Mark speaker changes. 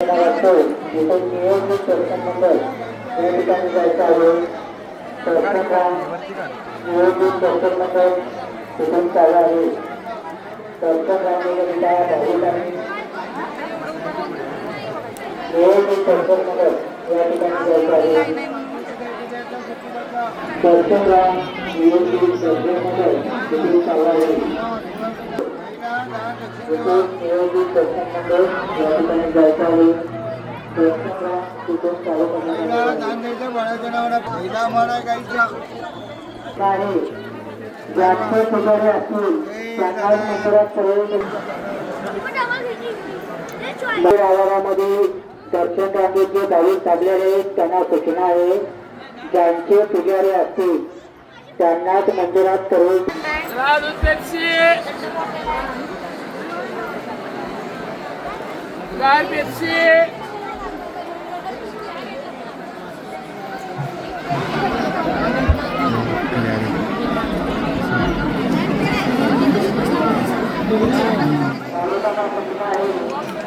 Speaker 1: वाटतो इथे नियोजित दर्शन मंडळ या ठिकाणी जायचं आहे. नियोजित दर्शन मंडळ तिथून चालू आहे. दर्शन राहण्याकरिता भाविकांनी नियोजित दर्शन मंडळ या ठिकाणी जायचं आहे. दर्शन राम नियोजित दर्शन मंडळ तिथून चालू आहे. नियोजित दर्शन मंडळ या ठिकाणी जायचं आहे. जास्त पुजारी असतील त्यांना मंदिरात आवारामध्ये दर्शन रांगेत जे भाविक थांबलेले आहेत त्यांना सूचना आहे. ज्यांचे पुजारी असतील त्यांनाच मंदिरात प्रवेश. आहे